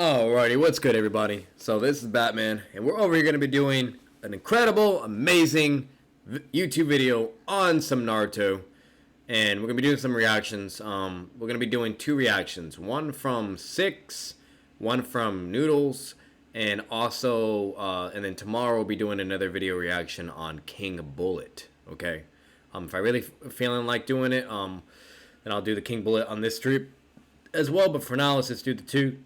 Alrighty, what's good, everybody? So this is Batman, and we're over here going to be doing an incredible, amazing YouTube video on some Naruto, and we're going to be doing some reactions. We're going to be doing two reactions, one from Six, one from Noodles, and also, and then tomorrow we'll be doing another video reaction on King Bullet. Okay, if I really feeling like doing it, then I'll do the King Bullet on this trip as well. But for now, let's just do the two.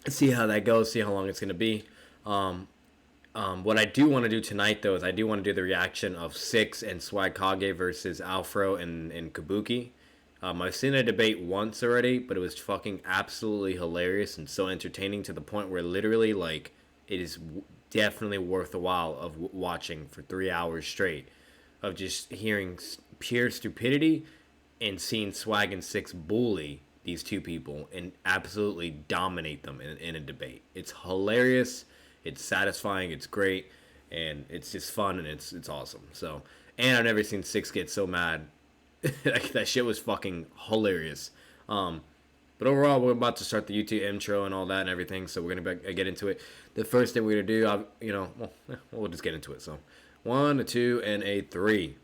See how that goes, see how long it's going to be. What I do want to do tonight, though, is I do want to do the reaction of Six and Swag Kage versus Alfro and Kabuki. I've seen a debate once already, but it was fucking absolutely hilarious and so entertaining to the point where literally, like, it is definitely worth the while of watching for 3 hours straight of just hearing pure stupidity and seeing Swag and Six bully these two people and absolutely dominate them in a debate. It's hilarious, it's satisfying, it's great, and it's just fun, and it's awesome. So, and I've never seen Six get so mad. That shit was fucking hilarious. But overall, we're about to start the YouTube intro and all that and everything, so we're gonna get into it. The first thing we're gonna do, we'll just get into it. So, 1, a 2, and a 3.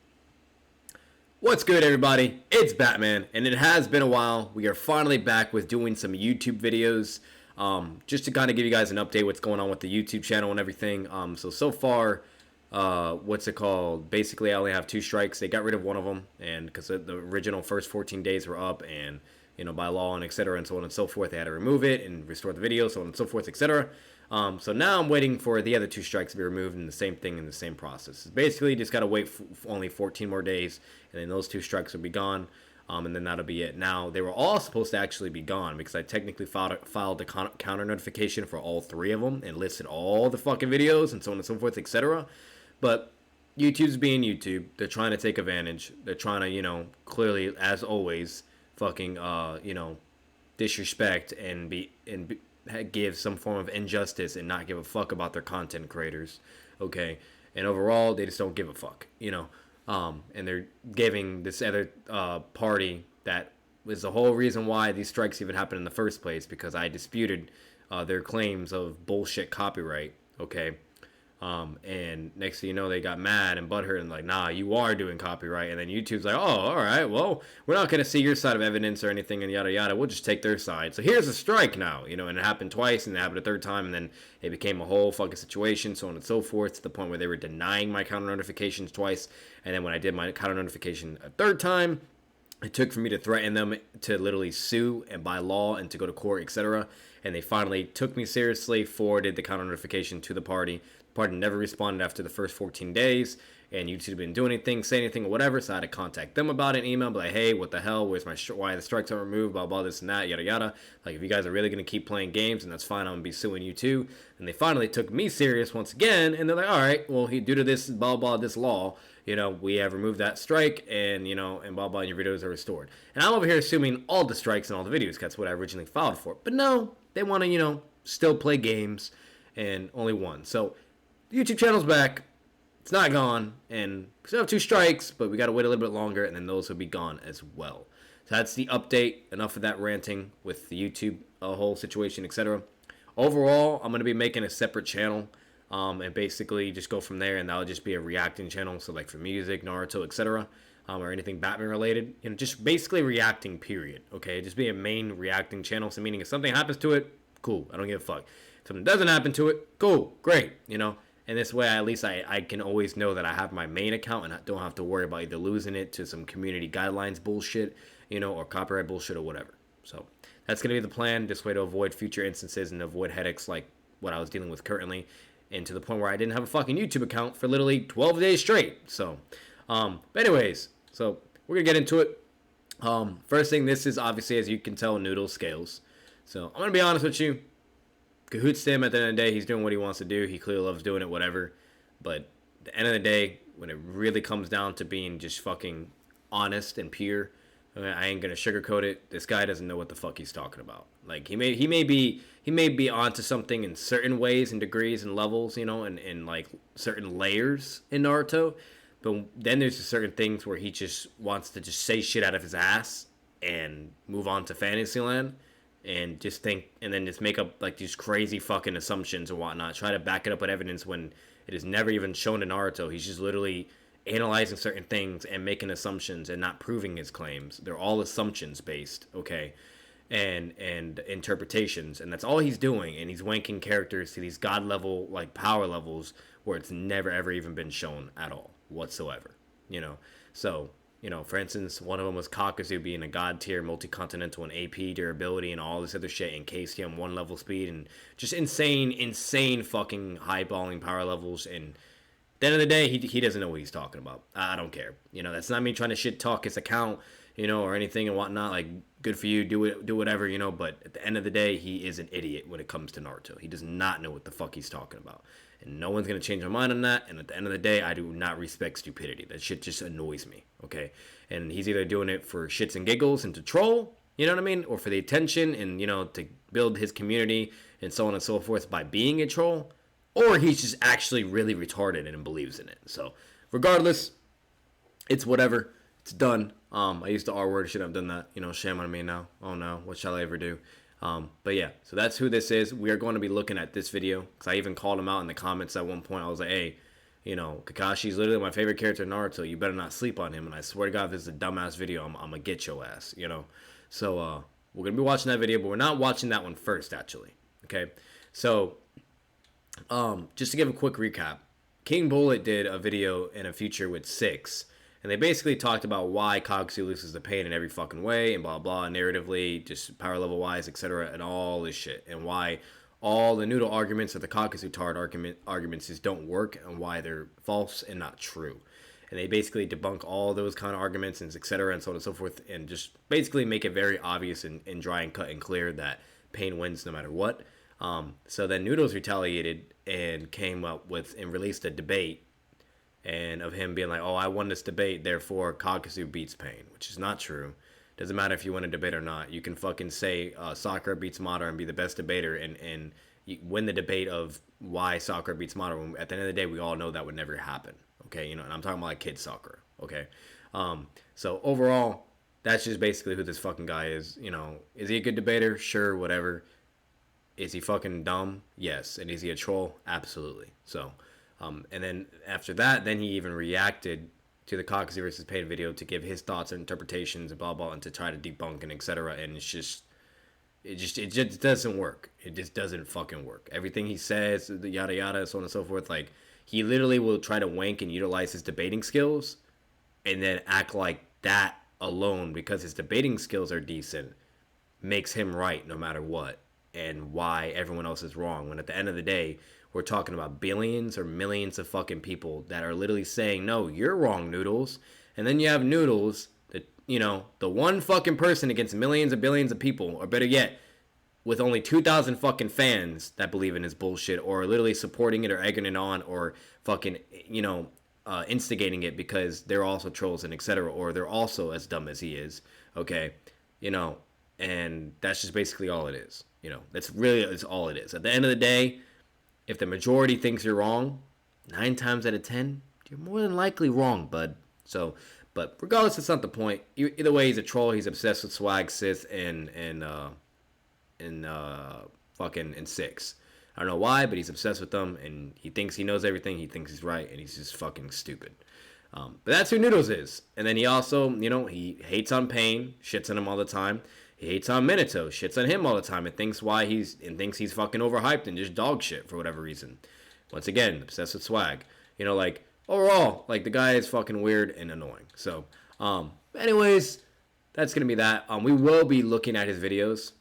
What's good, everybody? It's Batman, and it has been a while. We are finally back with doing some YouTube videos, just to kind of give you guys an update what's going on with the YouTube channel and everything. So far, what's it called? Basically, I only have 2 strikes. They got rid of one of them, and because the original first 14 days were up, and by law and etc. and so on and so forth, they had to remove it and restore the video, so on and so forth, etc. So now I'm waiting for the other 2 strikes to be removed, and the same thing in the same process. Basically, just gotta wait for only 14 more days, and then those 2 strikes will be gone, and then that'll be it. Now, they were all supposed to actually be gone because I technically filed a counter notification for all 3 of them and listed all the fucking videos and so on and so forth, etc. But YouTube's being YouTube. They're trying to take advantage. They're trying to, clearly, as always, fucking, disrespect and give some form of injustice and not give a fuck about their content creators, okay? And overall, they just don't give a fuck, and they're giving this other party that was the whole reason why these strikes even happened in the first place, because I disputed their claims of bullshit copyright, okay? And next thing you know, they got mad and butthurt and like, nah, you are doing copyright. And then YouTube's like, oh, all right, well, we're not going to see your side of evidence or anything and yada yada. We'll just take their side. So here's a strike now, and it happened twice and it happened a third time. And then it became a whole fucking situation, so on and so forth, to the point where they were denying my counter notifications twice. And then when I did my counter notification a third time, it took for me to threaten them to literally sue and by law and to go to court, etc. And they finally took me seriously, forwarded the counter notification to the party. The party never responded after the first 14 days, and YouTube didn't do anything, say anything, or whatever. So I had to contact them about it, email, be like, hey, what the hell? Where's my why the strikes aren't removed? Blah blah, this and that, yada yada. Like, if you guys are really gonna keep playing games, and that's fine, I'm gonna be suing you too. And they finally took me serious once again, and they're like, all right, well, due to this blah blah, this law, we have removed that strike, and and blah blah, and your videos are restored. And I'm over here assuming all the strikes and all the videos. That's what I originally filed for. But no, they want to still play games, and only one. So the YouTube channel's back. It's not gone, and we still have 2 strikes, but we got to wait a little bit longer, and then those will be gone as well. So that's the update. Enough of that ranting with the YouTube whole situation, etc. Overall, I'm going to be making a separate channel, and basically just go from there, and that'll just be a reacting channel. So like for music, Naruto, etc., or anything Batman related, just basically reacting, period. Okay, just be a main reacting channel. So meaning if something happens to it, cool, I don't give a fuck. If something doesn't happen to it, cool, great, And this way, at least I can always know that I have my main account and I don't have to worry about either losing it to some community guidelines bullshit, or copyright bullshit or whatever. So that's going to be the plan, this way to avoid future instances and avoid headaches like what I was dealing with currently, and to the point where I didn't have a fucking YouTube account for literally 12 days straight. So, but anyways, so we're going to get into it. First thing, this is obviously, as you can tell, Noodle scales. So I'm going to be honest with you. Cahoots to him at the end of the day. He's doing what he wants to do. He clearly loves doing it, whatever. But at the end of the day, when it really comes down to being just fucking honest and pure, I ain't gonna sugarcoat it. This guy doesn't know what the fuck he's talking about. Like, he may be onto something in certain ways and degrees and levels, and like certain layers in Naruto. But then there's just certain things where he just wants to just say shit out of his ass and move on to Fantasyland. and just think, and then just make up like these crazy fucking assumptions and whatnot. Try to back it up with evidence when it is never even shown in Naruto. He's just literally analyzing certain things and making assumptions and not proving his claims. They're all assumptions based, okay, and interpretations, and that's all he's doing. And he's wanking characters to these god level like power levels where it's never ever even been shown at all whatsoever. You know, so for instance, one of them was Kakazu being a god tier, multi-continental and AP durability and all this other shit, and KCM 1 level speed and just insane fucking high-balling power levels. And at the end of the day, he doesn't know what he's talking about. I don't care. That's not me trying to shit talk his account, or anything and whatnot. Like, good for you, do whatever, but at the end of the day, he is an idiot when it comes to Naruto. He does not know what the fuck he's talking about. And no one's going to change my mind on that. And at the end of the day, I do not respect stupidity. That shit just annoys me, okay? And he's either doing it for shits and giggles and to troll, you know what I mean? Or for the attention and, to build his community and so on and so forth by being a troll. Or he's just actually really retarded and believes in it. So, regardless, it's whatever. It's done. I used the R word. Shouldn't have done that. Shame on me now. Oh no, what shall I ever do? But yeah, so that's who this is. We are going to be looking at this video because I even called him out in the comments at one point. I was like, hey, Kakashi's literally my favorite character in Naruto. You better not sleep on him. And I swear to God, if this is a dumbass video, I'm going to get your ass, So we're going to be watching that video, but we're not watching that one first, actually. Okay? So just to give a quick recap, King Bullet did a video in a feature with Six. And they basically talked about why Kakashi loses the pain in every fucking way and blah, blah, narratively, just power level wise, etc. and all this shit. And why all the Noodle arguments or the Kakashi Tard arguments just don't work and why they're false and not true. And they basically debunk all those kind of arguments and etc. and so on and so forth and just basically make it very obvious and dry and cut and clear that pain wins no matter what. So then Noodles retaliated and came up with and released a debate and of him being like, oh, I won this debate, therefore Kakashi beats Pain, which is not true. Doesn't matter if you win a debate or not. You can fucking say Sakura beats Madara and be the best debater and you win the debate of why Sakura beats Madara. At the end of the day, we all know that would never happen. Okay, and I'm talking about like kid Sakura. Okay, so overall, that's just basically who this fucking guy is. Is he a good debater? Sure, whatever. Is he fucking dumb? Yes. And is he a troll? Absolutely. So. And then after that, then he even reacted to the Kakashi versus Pain video to give his thoughts and interpretations and blah blah and to try to debunk and etc. And it just doesn't work. It just doesn't fucking work. Everything he says, the yada yada, so on and so forth. Like he literally will try to wank and utilize his debating skills, and then act like that alone because his debating skills are decent makes him right no matter what, and why everyone else is wrong. When at the end of the day, we're talking about billions or millions of fucking people that are literally saying, no, you're wrong, Noodles. And then you have Noodles, the one fucking person against millions and billions of people, or better yet, with only 2,000 fucking fans that believe in his bullshit, or literally supporting it or egging it on, or fucking, instigating it because they're also trolls and etc. Or they're also as dumb as he is, okay? And that's just basically all it is. That's all it is. At the end of the day, if the majority thinks you're wrong, 9 times out of 10, you're more than likely wrong, bud. So, but regardless, that's not the point. Either way, he's a troll. He's obsessed with Swag, Sith, and Six. I don't know why, but he's obsessed with them, and he thinks he knows everything. He thinks he's right, and he's just fucking stupid. But that's who Noodles is. And then he also, he hates on Pain, shits on him all the time. He hates on Minato, shits on him all the time, and thinks he's fucking overhyped and just dog shit for whatever reason. Once again, obsessed with Swag. Overall, the guy is fucking weird and annoying. So, anyways, that's gonna be that. We will be looking at his videos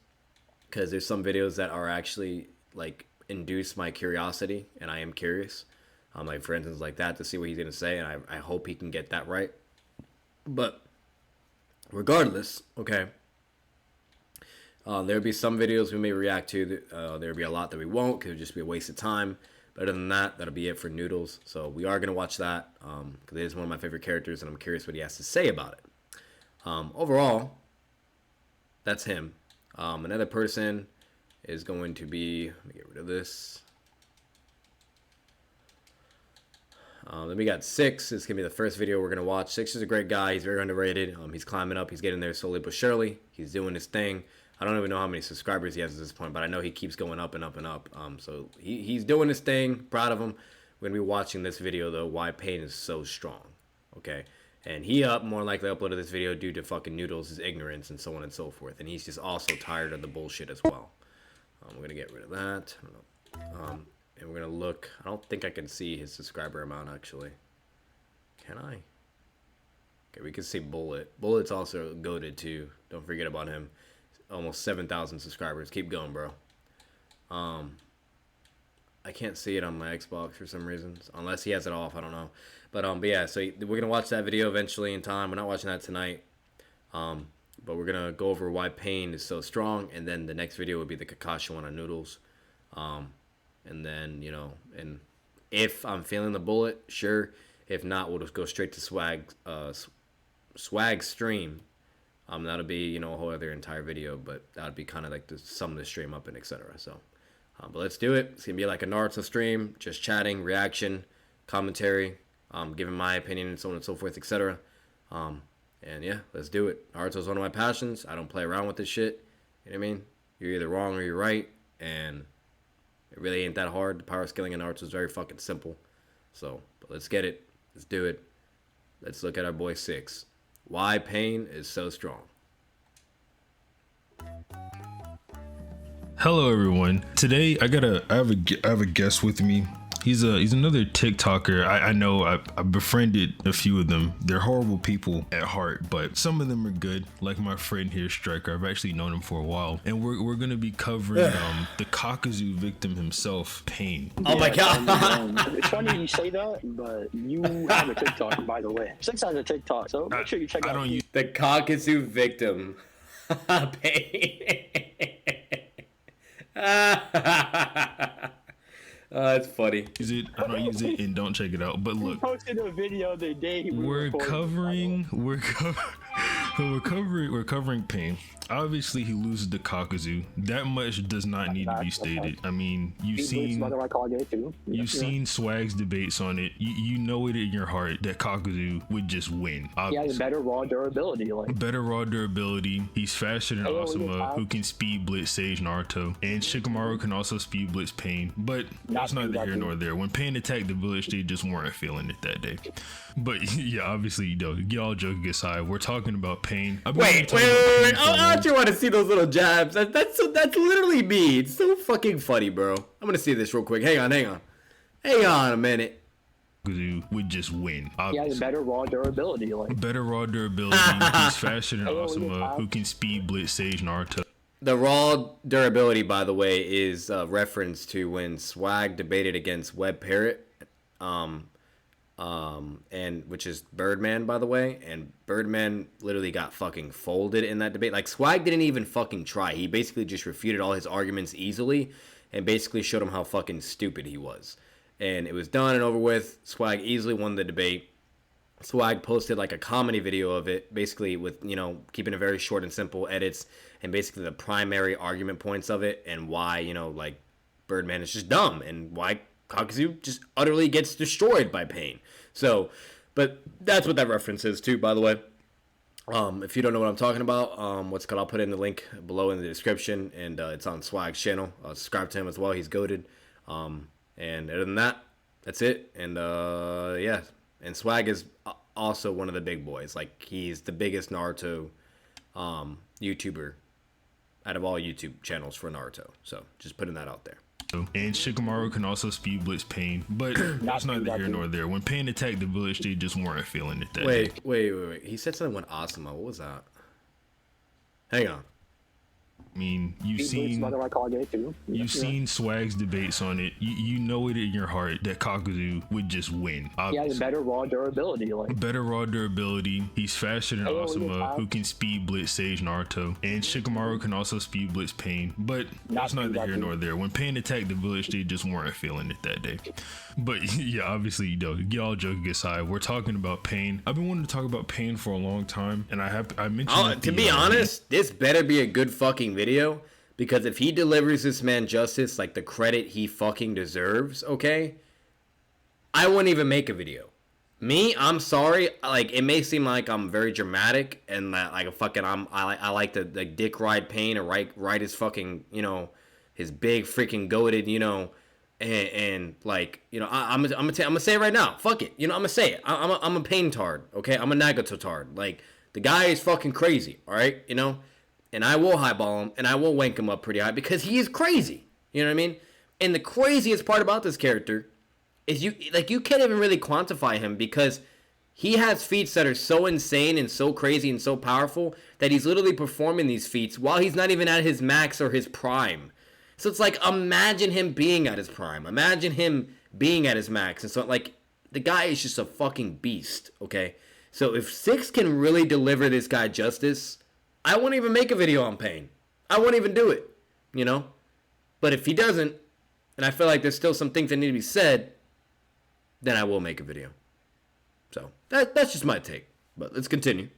because there's some videos that are actually induce my curiosity, and I am curious. For instance, like that to see what he's gonna say, and I hope he can get that right. But regardless, okay. There'll be some videos we may react to. There'll be a lot that we won't because it'll just be a waste of time. But other than that, that'll be it for Noodles. So we are going to watch that because it is one of my favorite characters, and I'm curious what he has to say about it. Overall, that's him. Another person is going to be... Let me get rid of this. Then we got Six. This is going to be the first video we're going to watch. Six is a great guy. He's very underrated. He's climbing up. He's getting there slowly but surely. He's doing his thing. I don't even know how many subscribers he has at this point, but I know he keeps going up and up and up. So he's doing his thing. Proud of him. We're gonna be watching this video though. Why pain is so strong. Okay. And he more likely uploaded this video due to fucking Noodles' ignorance and so on and so forth. And he's just also tired of the bullshit as well. We're gonna get rid of that. I don't know. And we're gonna look. I don't think I can see his subscriber amount actually. Can I? Okay, we can see Bullet. Bullet's also goated too. Don't forget about him. Almost 7,000 subscribers. Keep going, bro. I can't see it on my Xbox for some reason, unless he has it off. I don't know. But yeah, so we're gonna watch that video eventually in time. We're not watching that tonight. But we're gonna go over why pain is so strong, and then the next video would be the Kakashi one on Noodles. And then, you know, and if I'm feeling the Bullet, sure. If not, we'll just go straight to Swag stream. That'll be, you know, a whole other entire video, but that'd be kind of like to sum the stream up and etc. So, but let's do it. It's gonna be like a Naruto stream, just chatting, reaction, commentary, giving my opinion and so on and so forth, etc. And yeah, let's do it. Naruto's one of my passions. I don't play around with this shit. You know what I mean? You're either wrong or you're right, and it really ain't that hard. The power scaling in Naruto is very fucking simple. So, but let's get it. Let's do it. Let's look at our boy 6. Why pain is so strong. Hello everyone. Today I have a guest with me. He's another TikToker. I know I befriended a few of them. They're horrible people at heart, but some of them are good. Like my friend here, Striker. I've actually known him for a while, and we're gonna be covering the Kakuzu victim himself, Pain. Oh my god! It's funny you say that, but you have a TikTok, by the way. 6 has a TikTok, so make sure you check out. The Kakuzu victim, Pain. That's funny. Use it. I don't use it, and don't check it out. But look, he posted a video the day we're covering Pain. Obviously, he loses to Kakuzu. That much does not need to be stated. I mean, you've seen Swag's debates on it. You know it in your heart that Kakuzu would just win. He has better raw durability. Better raw durability. He's faster than Asuma, who can speed blitz Sage Naruto, and Shikamaru can also speed blitz Pain. But that's neither here nor there. When Pain attacked the village, they just weren't feeling it that day. But yeah, obviously, you know, y'all joking aside, we're talking about Pain. Wait. I don't you want to see those little jabs. That's literally me. It's so fucking funny, bro. I'm gonna see this real quick. Hang on a minute. Would just win. He has better raw durability. Better raw durability. He's faster than Asuma, who can speed blitz Sage Naruto. The raw durability, by the way, is a reference to when Swag debated against Web Parrot, and which is Birdman, by the way, and Birdman literally got fucking folded in that debate. Like, Swag didn't even fucking try. He basically just refuted all his arguments easily and basically showed him how fucking stupid he was. And it was done and over with. Swag easily won the debate. Swag posted like a comedy video of it, basically with, you know, keeping it very short and simple edits and basically the primary argument points of it and why, you know, like, Birdman is just dumb and why Kakuzu just utterly gets destroyed by Pain. So, but that's what that reference is too, by the way. If you don't know what I'm talking about, I'll put in the link below in the description, and it's on Swag's channel. Subscribe to him as well. He's goated. And other than that, that's it. And yeah, and Swag is also one of the big boys. Like, he's the biggest Naruto YouTuber out of all YouTube channels for Naruto. So just putting that out there. And Shikamaru can also speed blitz Pain, but that's neither here nor there. When Pain attacked the village, they just weren't feeling it that day. Wait. He said something with Asuma. What was that? Hang on. I mean, you've seen Swag's debates on it. You know it in your heart that Kakuzu would just win. He has better raw durability. Better raw durability. He's faster than Asuma, who can speed blitz Sage Naruto, and Shikamaru can also speed blitz Pain. But that's neither here nor there. When Pain attacked the village, they just weren't feeling it that day. But yeah, obviously, you know, y'all joking aside, we're talking about Pain. I've been wanting to talk about Pain for a long time, and I mentioned. To be honest, this better be a good fucking video, because if he delivers this man justice, like the credit he fucking deserves, okay, I wouldn't even make a video. Me, I'm sorry. Like, it may seem like I'm very dramatic and that like a fucking I like to like dick ride Pain or ride his fucking his big freaking goated and like I'm gonna say it right now. Fuck it. I'm gonna say it. I'm a Pain tard. Okay, I'm a Nagato tard. Like the guy is fucking crazy. All right, and I will highball him and I will wank him up pretty high because he is crazy. You know what I mean? And the craziest part about this character is you can't even really quantify him because he has feats that are so insane and so crazy and so powerful that he's literally performing these feats while he's not even at his max or his prime. So it's like, imagine him being at his prime. Imagine him being at his max. And so like the guy is just a fucking beast, okay? So if Six can really deliver this guy justice, I won't even make a video on Pain. I won't even do it, But if he doesn't, and I feel like there's still some things that need to be said, then I will make a video. So that's just my take. But let's continue.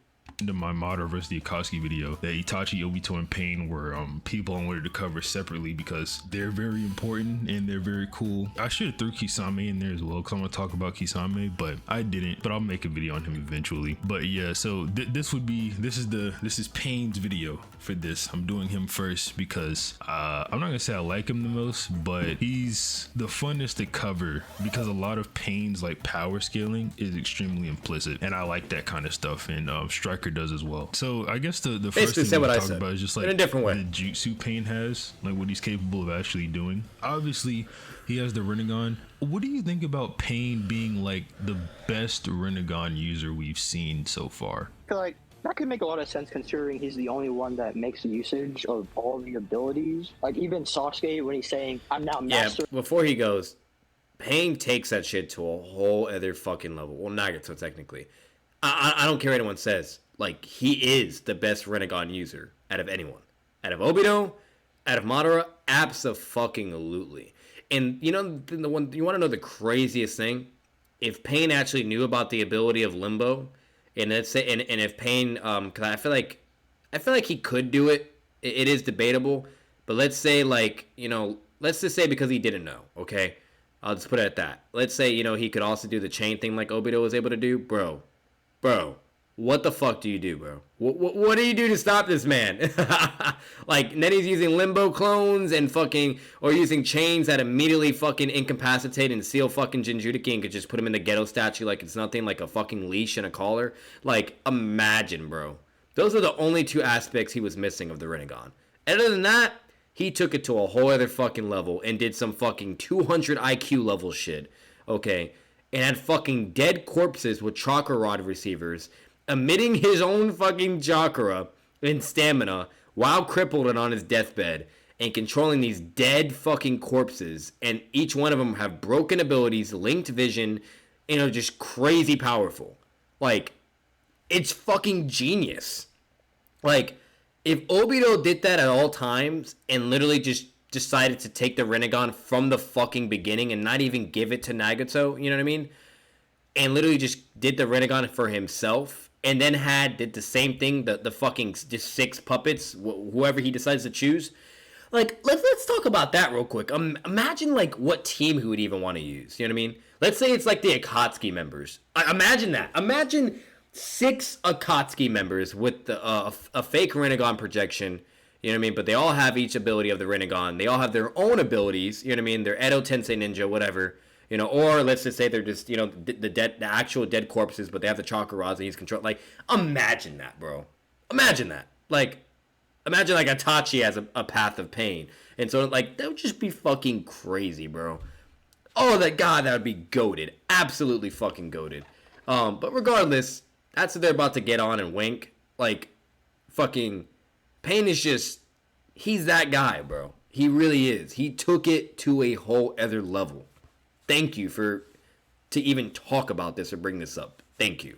Into my Madara versus the Akatsuki video, that Itachi, Obito, and Pain were people I wanted to cover separately because they're very important and they're very cool. I should have threw Kisame in there as well because I'm gonna talk about Kisame, but I didn't. But I'll make a video on him eventually. But yeah, so this is Pain's video for this. I'm doing him first because I'm not gonna say I like him the most, but he's the funnest to cover because a lot of Pain's like power scaling is extremely implicit, and I like that kind of stuff. And Striker does as well. So I guess the first thing we talk about is just like in a different way. The jutsu Pain has, like what he's capable of actually doing. Obviously, he has the Rinnegan. What do you think about Pain being like the best Rinnegan user we've seen so far? I feel like that could make a lot of sense considering he's the only one that makes usage of all the abilities. Like even Sasuke when he's saying, "I'm now master." Yeah, before he goes, Pain takes that shit to a whole other fucking level. Well, Nagato technically. I don't care what anyone says. Like, he is the best Rinnegan user out of anyone. Out of Obito, out of Madara, abso-fucking-lutely. And the one you want to know the craziest thing? If Pain actually knew about the ability of Limbo, and let's say, and if Pain, because I feel like he could do it. It is debatable, but let's say let's just say because he didn't know. Okay, I'll just put it at that. Let's say he could also do the chain thing like Obito was able to do, bro. What the fuck do you do, bro? What do you do to stop this man? Like, then he's using limbo clones and fucking, or using chains that immediately fucking incapacitate and seal fucking Jinchuriki and could just put him in the ghetto statue like it's nothing, like a fucking leash and a collar. Like, imagine, bro. Those are the only two aspects he was missing of the Rinnegan. Other than that, he took it to a whole other fucking level and did some fucking 200 IQ level shit. Okay? And had fucking dead corpses with chakra rod receivers emitting his own fucking chakra and stamina while crippled and on his deathbed and controlling these dead fucking corpses, and each one of them have broken abilities, linked vision, and are just crazy powerful. Like, it's fucking genius. Like, if Obito did that at all times and literally just decided to take the Rinnegan from the fucking beginning and not even give it to Nagato, you know what I mean? And literally just did the Rinnegan for himself, and then did the same thing, the fucking just 6 puppets, whoever he decides to choose. Like, let's talk about that real quick. Imagine, like, what team he would even want to use, you know what I mean? Let's say it's like the Akatsuki members. Imagine that. Imagine 6 Akatsuki members with a fake Rinnegan projection, you know what I mean? But they all have each ability of the Rinnegan. They all have their own abilities, you know what I mean? They're Edo Tensei Ninja, whatever. Or let's just say they're just, the actual dead corpses, but they have the chakra rods and he's controlled. Like, imagine that, bro. Imagine that. Like, imagine, like, Itachi has a path of pain. And so, like, that would just be fucking crazy, bro. Oh, that would be goated. Absolutely fucking goated. But regardless, that's what they're about to get on and wink. Like, fucking Pain is just, he's that guy, bro. He really is. He took it to a whole other level. Thank you to even talk about this or bring this up. Thank you.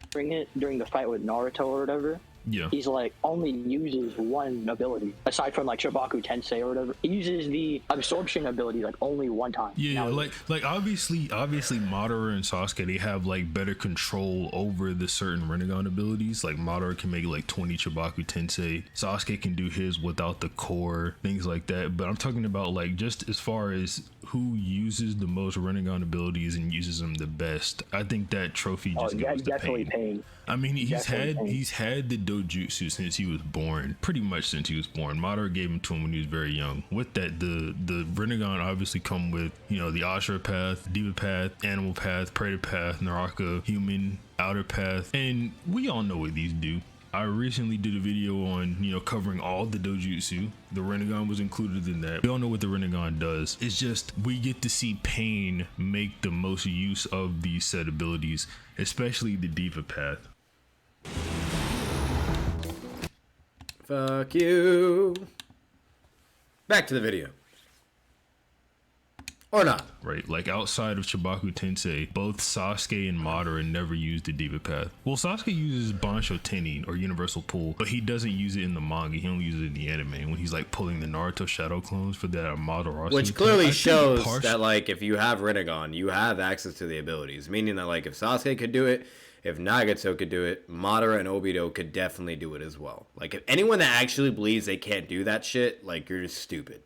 Bring it during the fight with Naruto or whatever. Yeah. He's like only uses one ability aside from like Shibaku Tensei or whatever. He uses the absorption ability like only one time. Yeah, like obviously Madara and Sasuke, they have like better control over the certain Rinnegan abilities. Like Madara can make like 20 Shibaku Tensei. Sasuke can do his without the core, things like that. But I'm talking about like just as far as who uses the most Rinnegan abilities and uses them the best. I think that trophy just goes to Pain. I mean, he's had the dojutsu since he was born, pretty much since he was born. Madara gave him to him when he was very young. With that, the Rinnegan obviously come with, you know, the Ashura path, Diva path, Animal path, Predator path, Naraka, Human, Outer path, and we all know what these do. I recently did a video on, you know, covering all the dojutsu. The Rinnegan was included in that. We all know what the Rinnegan does. It's just we get to see Pain make the most use of these set abilities, especially the Diva path. Fuck you. Back to the video. Or not. Right, like outside of Shibaku Tensei, both Sasuke and Madara never used the Diva path. Well, Sasuke uses Bansho Tenin, or Universal Pull, but he doesn't use it in the manga. He only uses it in the anime when he's like pulling the Naruto shadow clones for that Madara. Which clearly shows that like if you have Rinnegan, you have access to the abilities. Meaning that like if Sasuke could do it, if Nagato could do it, Madara and Obito could definitely do it as well. Like if anyone that actually believes they can't do that shit, like you're just stupid.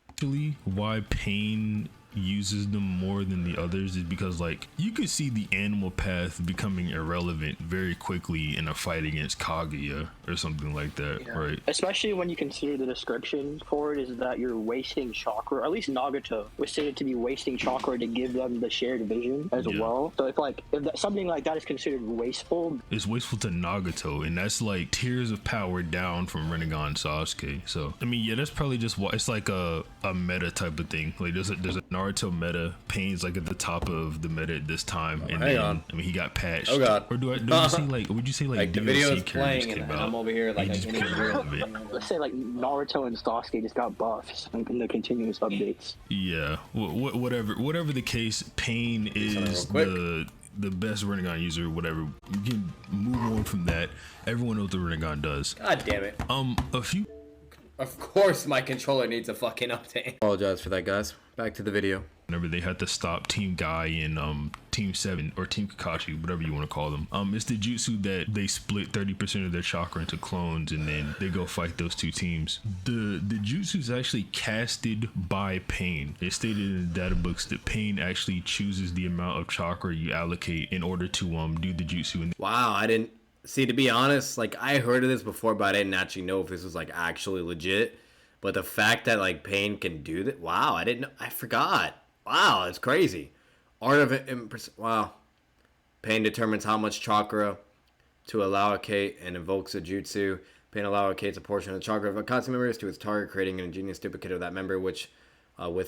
Actually, why Pain uses them more than the others is because like you could see the animal path becoming irrelevant very quickly in a fight against Kaguya or something like that, right? Especially when you consider the description for it is that you're wasting chakra, or at least Nagato was stated to be wasting chakra to give them the shared vision as well. So if something like that is considered wasteful, it's wasteful to Nagato, and that's like tiers of power down from Rinnegan Sasuke. So I mean, yeah, that's probably just what it's like a meta type of thing. Like there's a Naruto meta. Pain's like at the top of the meta at this time, and hang then on. I mean he got patched. Oh god. Or do you say like? Would you say like the DLC video is characters playing came and out? I'm over here like just became irrelevant. let's say like Naruto and Sasuke just got buffs in the continuous updates. Yeah, whatever the case, Pain is the best Rinnegan user. Whatever, you can move on from that. Everyone knows what the Rinnegan does. God damn it. A few. Of course my controller needs a fucking update. Apologize for that, guys. Back to the video. Whenever they had to stop Team Guy and Team 7 or Team Kakashi, whatever you want to call them, it's the jutsu that they split 30% of their chakra into clones and then they go fight those two teams. The jutsu is actually casted by Pain. It's stated in the data books that Pain actually chooses the amount of chakra you allocate in order to do the jutsu. Wow, I didn't see, to be honest, like I heard of this before, but I didn't actually know if this was like actually legit. But the fact that like Pain can do that, wow, I didn't know. I forgot. Wow, it's crazy. Art of it. Wow. Pain determines how much chakra to allocate and invokes a jutsu. Pain allocates a portion of the chakra of a Akatsuki member to its target, creating an ingenious duplicate of that member, with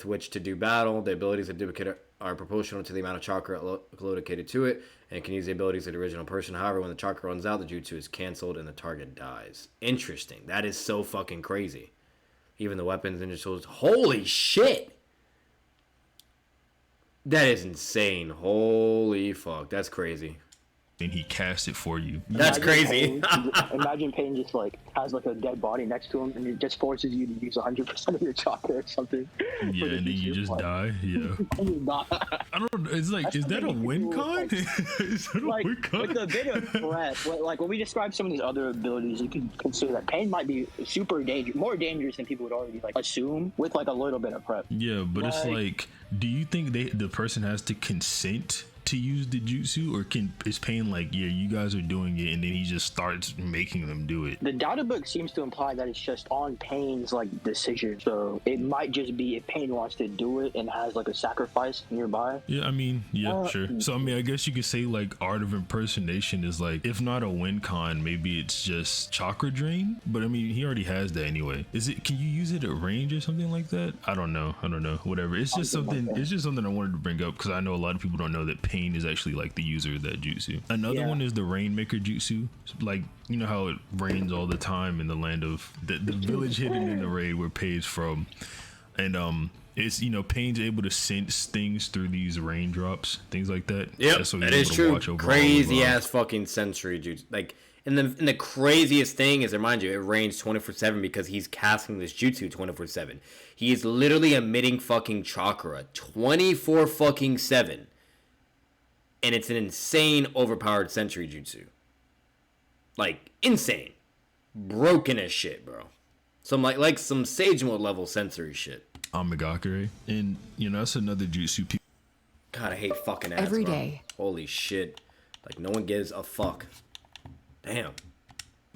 which to do battle. The abilities of duplicate are proportional to the amount of chakra allocated to it, and can use the abilities of the original person. However, when the chakra runs out, the jutsu is canceled and the target dies. Interesting. That is so fucking crazy. Even the weapons and tools. Holy shit! That is insane. Holy fuck. That's crazy. And he casts it for you. That's crazy. Imagine Pain just like has like a dead body next to him and it just forces you to use 100% of your chakra or something. Yeah, and then you just die. Yeah. I don't know. It's like, is that a win con? Is that a win con? With the bit of threat, like when we describe some of these other abilities, you can consider that Pain might be super dangerous, more dangerous than people would already like assume with like a little bit of prep. Yeah, but it's like, do you think the person has to consent to use the jutsu, or is Pain like, yeah, you guys are doing it, and then he just starts making them do it? The data book seems to imply that it's just on Pain's like decision, so it might just be if Pain wants to do it and has like a sacrifice nearby. Yeah, I mean, yeah, sure. So I mean, I guess you could say like art of impersonation is like, if not a win con, maybe it's just chakra drain. But I mean, he already has that anyway. Can you use it at range or something like that? I don't know. Whatever. It's just something. It's just something I wanted to bring up because I know a lot of people don't know that Pain is actually like the user of that jutsu. Another one is the Rainmaker jutsu. Like, you know how it rains all the time in the land of the village hidden in the rain where Pain's from, and it's, you know, Pain's able to sense things through these raindrops, things like that. Yep, so that is true. Crazy ass fucking sensory jutsu. Like, And the craziest thing is, remind you, it rains 24/7 because he's casting this jutsu 24/7. He is literally emitting fucking chakra 24 fucking 7. And it's an insane overpowered sensory jutsu. Like, insane. Broken as shit, bro. Some like some Sage Mode level sensory shit. Amigakure. And, that's another jutsu. God, I hate fucking ads, Every bro. day. Holy shit. Like, no one gives a fuck. Damn.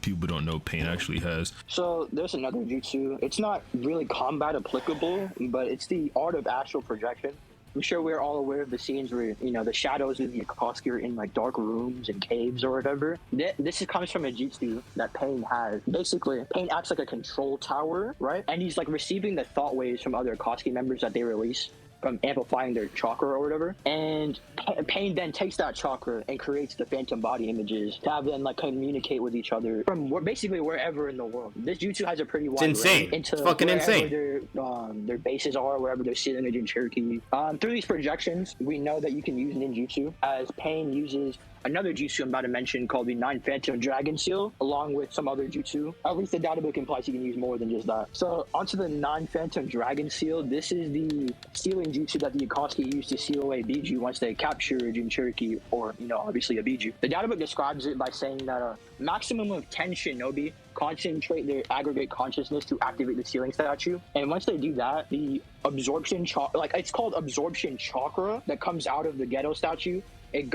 People don't know Pain actually has. So there's another jutsu. It's not really combat applicable, but it's the art of astral projection. I'm sure we're all aware of the scenes where, the shadows of the Akatsuki are in like dark rooms and caves or whatever. This comes from a jutsu that Pain has. Basically, Pain acts like a control tower, right? And he's like receiving the thought waves from other Akatsuki members that they release from amplifying their chakra or whatever. And Pain then takes that chakra and creates the phantom body images to have them like communicate with each other from basically wherever in the world. This jutsu has a pretty wide It's insane. range into It's fucking insane. Their bases are, wherever they're sealing in Cherokee. Through these projections, we know that you can use ninjutsu, as Pain uses another jutsu I'm about to mention called the 9 Phantom Dragon Seal, along with some other jutsu. At least the data book implies you can use more than just that. So onto the 9 Phantom Dragon Seal. This is the sealing jutsu that the Akatsuki use to seal away Biju once they capture a Jinchuriki, or, obviously a Biju. The data book describes it by saying that a maximum of 10 shinobi concentrate their aggregate consciousness to activate the sealing statue. And once they do that, the absorption it's called absorption chakra that comes out of the ghetto statue. It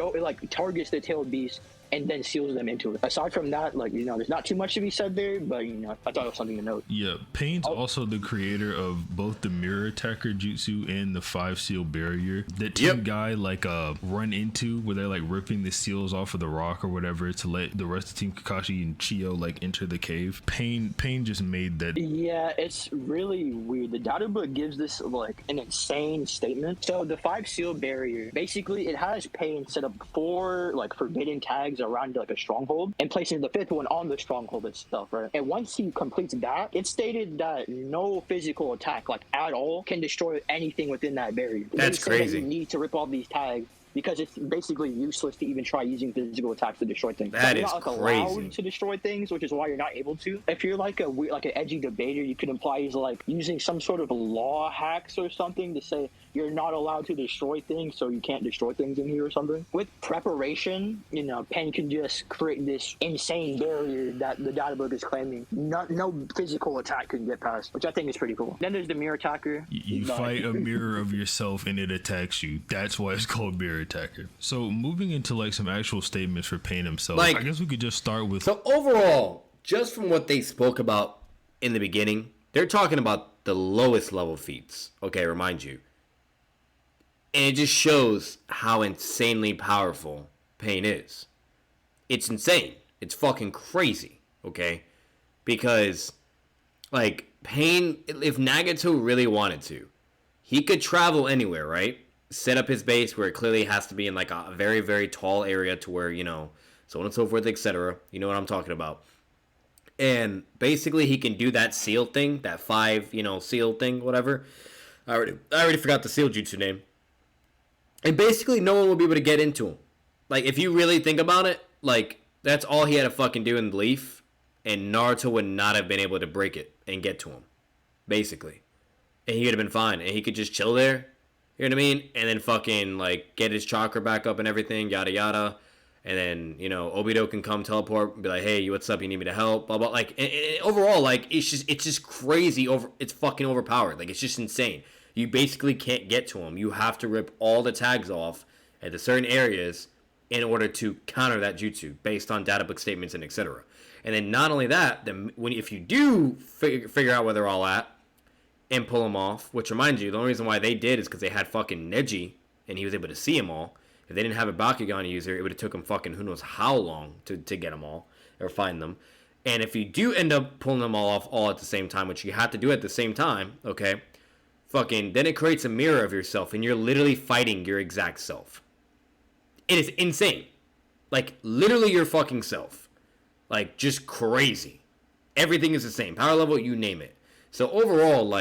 targets the tailed beast and then seals them into it. Aside from that, there's not too much to be said there, but I thought it was something to note. Yeah, Pain's also the creator of both the Mirror Attacker Jutsu and the 5 Seal Barrier that Team Guy run into, where they're ripping the seals off of the rock or whatever to let the rest of Team Kakashi and Chio enter the cave. Pain just made that. Yeah, it's really weird. The data book gives this an insane statement. So the 5 Seal Barrier, basically it has Pain set up 4 forbidden tags around a stronghold and placing the 5th one on the stronghold itself, right? And once he completes that, it's stated that no physical attack at all can destroy anything within that barrier. That's crazy. That you need to rip off these tags because it's basically useless to even try using physical attacks to destroy things. That is not, crazy. Allowed to destroy things, which is why you're not able to. If you're an edgy debater, you could imply he's using some sort of law hacks or something to say you're not allowed to destroy things, so you can't destroy things in here or something. With preparation, Pen can just create this insane barrier that the data book is claiming no physical attack can get past, which I think is pretty cool. Then there's the Mirror Attacker. You fight a mirror of yourself and it attacks you. That's why it's called Mirror Attacker. So moving into some actual statements for Pain himself, I guess we could just start with. So overall, just from what they spoke about in the beginning, they're talking about the lowest level feats. Okay, remind you. And it just shows how insanely powerful Pain is. It's insane. It's fucking crazy, okay? Because, Pain, if Nagato really wanted to, he could travel anywhere, right? Set up his base where it clearly has to be in, a very, very tall area to where, so on and so forth, etc. You know what I'm talking about. And basically, he can do that seal thing, that 5, seal thing, whatever. I already forgot the seal jutsu name. And basically, no one will be able to get into him. If you really think about it, that's all he had to fucking do in Leaf, and Naruto would not have been able to break it and get to him, basically. And he would have been fine, and he could just chill there, you know what I mean? And then fucking, get his chakra back up and everything, yada yada. And then, Obito can come teleport and be like, hey, what's up, you need me to help, blah, blah. And overall, it's just crazy, it's fucking overpowered. It's just insane. You basically can't get to him. You have to rip all the tags off at the certain areas in order to counter that jutsu based on data book statements and etc. And then not only that, if you do figure out where they're all at and pull them off, which reminds you, the only reason why they did is because they had fucking Neji and he was able to see them all. If they didn't have a Bakugan user, it would have took them fucking who knows how long to get them all or find them. And if you do end up pulling them all off all at the same time, which you have to do at the same time, okay, then it creates a mirror of yourself and you're literally fighting your exact self. It is insane. Literally your fucking self. Just crazy. Everything is the same. Power level, you name it. So overall,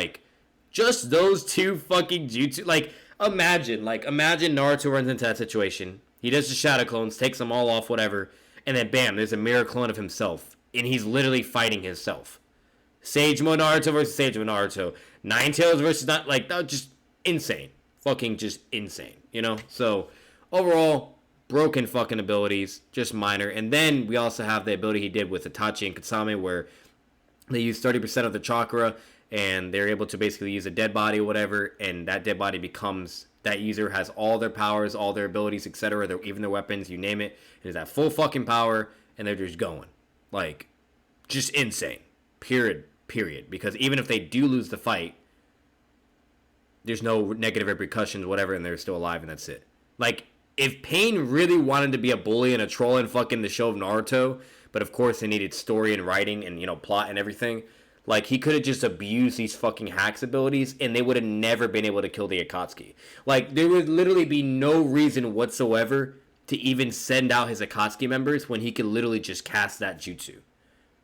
just those 2 fucking jutsu, imagine Naruto runs into that situation. He does the shadow clones, takes them all off, whatever, And then bam, there's a mirror clone of himself, and he's literally fighting himself. Sage Mode Naruto versus Sage Mode Naruto. Nine Tails versus not like that, just insane, fucking just insane, you know. So overall, broken fucking abilities, just minor. And then we also have the ability he did with Itachi and Kasame, where they use 30% of the chakra, and they're able to basically use a dead body or whatever, and that dead body becomes, that user has all their powers, all their abilities, etc., even their weapons, you name it. It is at full fucking power, and they're just going. Like, just insane. Period. Because even if they do lose the fight, there's no negative repercussions, whatever, and they're still alive, and that's it. Like, if Pain really wanted to be a bully and a troll in fucking the show of Naruto, but of course they needed story and writing and, you know, plot and everything, like, he could have just abused these fucking hacks abilities, and they would have never been able to kill the Akatsuki. Like, there would literally be no reason whatsoever to even send out his Akatsuki members when he could literally just cast that jutsu,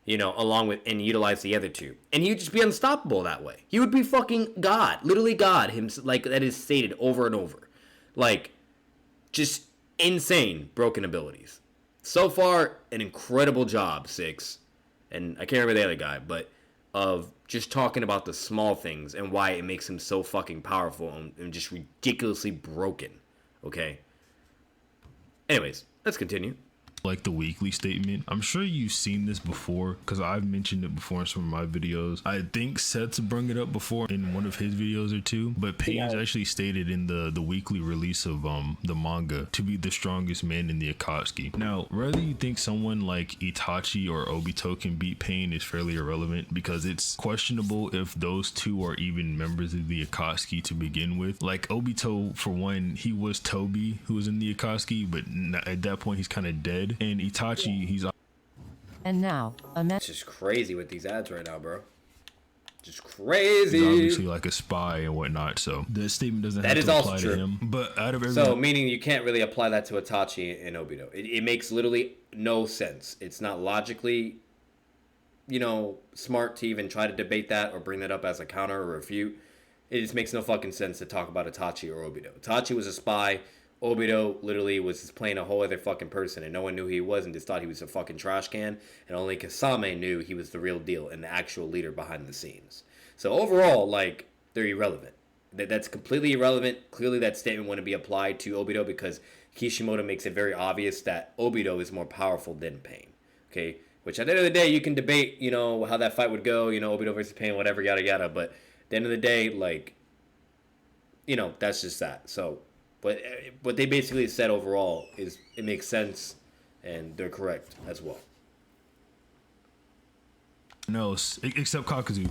you know, along with, and utilize the other two. And he would just be unstoppable that way. He would be fucking God. Literally God. Like, that is stated over and over. Like, just insane broken abilities. So far, an incredible job, Six. And I can't remember the other guy, but of just talking about the small things and why it makes him so fucking powerful and just ridiculously broken. Okay? Anyways, let's continue. Like the weekly statement. I'm sure you've seen this before because I've mentioned it before in some of my videos. I think Seth's brought it up before in one of his videos or two, but Pain's actually stated in the weekly release of the manga to be the strongest man in the Akatsuki. Now, whether you think someone like Itachi or Obito can beat Pain is fairly irrelevant because it's questionable if those two are even members of the Akatsuki to begin with. Like Obito, for one, he was Toby who was in the Akatsuki, but at that point he's kind of dead. And Itachi, he's... And now, it's just crazy with these ads right now, bro. Just crazy. He's obviously like a spy and whatnot, so the statement doesn't have to apply to him. But out of everyone... So, meaning you can't really apply that to Itachi and Obito. It makes literally no sense. It's not logically, you know, smart to even try to debate that or bring that up as a counter or refute. It just makes no fucking sense to talk about Itachi or Obito. Itachi was a spy. Obito literally was just playing a whole other fucking person, and no one knew who he was and just thought he was a fucking trash can, and only Kasame knew he was the real deal and the actual leader behind the scenes. So overall, like, they're irrelevant. That's completely irrelevant. Clearly that statement wouldn't be applied to Obito because Kishimoto makes it very obvious that Obito is more powerful than Pain. Okay? Which at the end of the day, you can debate, you know, how that fight would go, you know, Obito versus Pain, whatever, yada yada, but at the end of the day, like, you know, that's just that. So... But what they basically said overall is it makes sense, and they're correct as well. No, except Kakuzu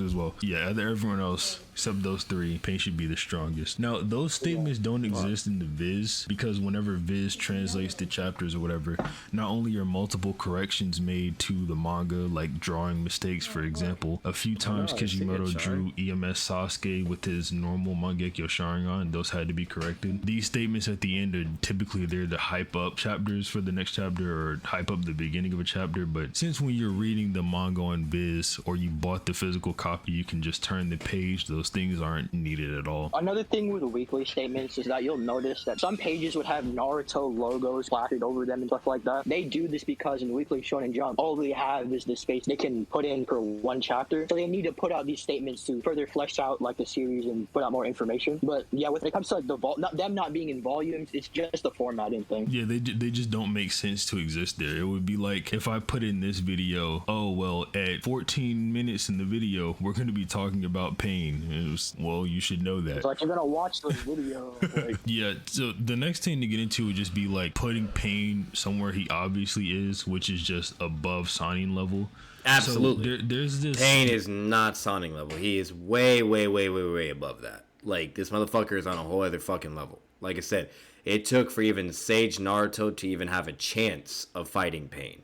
as well. Yeah, everyone else except those three, Pain should be the strongest. Now, those statements don't exist in the Viz because whenever Viz translates the chapters or whatever, not only are multiple corrections made to the manga, like drawing mistakes, for example. A few times Kishimoto drew EMS Sasuke with his normal Mangekyo Sharingan. Those had to be corrected. These statements at the end are typically there to hype up chapters for the next chapter or hype up the beginning of a chapter, but since when you're reading the manga on Viz or you bought the physical copy, you can just turn the page. Those things aren't needed at all. Another thing with the weekly statements is that you'll notice that some pages would have Naruto logos plastered over them and stuff like that. They do this because in the Weekly Shonen Jump, all they have is the space they can put in for one chapter. So they need to put out these statements to further flesh out like the series and put out more information. But yeah, when it comes to like them not being in volumes, it's just a formatting thing. Yeah, they just don't make sense to exist there. It would be like if I put in this video, oh well, at 14 minutes in the video, we're going to be talking about Pain. And it was, well, you should know that. It's like you're going to watch this video. Like, yeah, so the next thing to get into would just be like putting Pain somewhere he obviously is, which is just above signing level. Absolutely. So there's this... Pain is not signing level. He is way, way, way, way, way above that. Like, this motherfucker is on a whole other fucking level. Like I said, it took for even Sage Naruto to even have a chance of fighting Pain.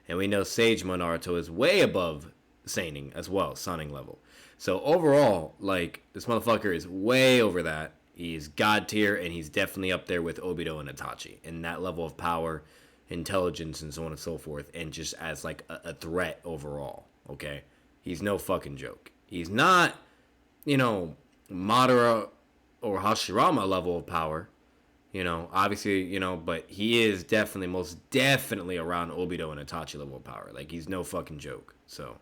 And we know Sage Naruto is way above Saining as well, Sonning level. So overall, like, this motherfucker is way over that. He's God tier, and he's definitely up there with Obito and Itachi in that level of power, intelligence, and so on and so forth, and just as, like, a threat overall, okay? He's no fucking joke. He's not, you know, Madara or Hashirama level of power. You know, obviously, you know, but he is definitely, most definitely around Obito and Itachi level of power. Like, he's no fucking joke. So,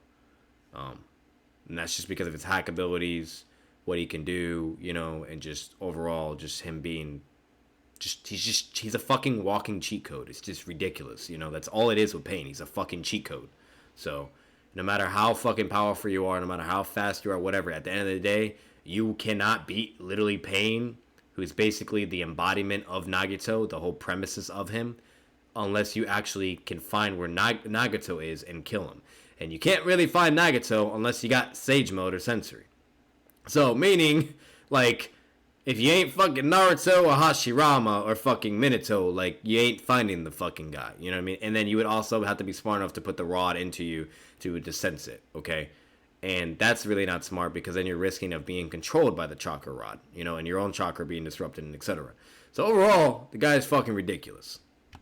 and that's just because of his hack abilities, what he can do, you know, and just overall, just him being, he's a fucking walking cheat code. It's just ridiculous. You know, that's all it is with Pain. He's a fucking cheat code. So, no matter how fucking powerful you are, no matter how fast you are, whatever, at the end of the day, you cannot beat literally Pain, who's basically the embodiment of Nagato, the whole premises of him, unless you actually can find where Nagato is and kill him. And you can't really find Nagato unless you got Sage Mode or Sensory. So, meaning, like, if you ain't fucking Naruto or Hashirama or fucking Minato, like, you ain't finding the fucking guy. You know what I mean? And then you would also have to be smart enough to put the rod into you to sense it, okay? And that's really not smart because then you're risking of being controlled by the chakra rod, you know, and your own chakra being disrupted and etc. So overall, the guy is fucking ridiculous.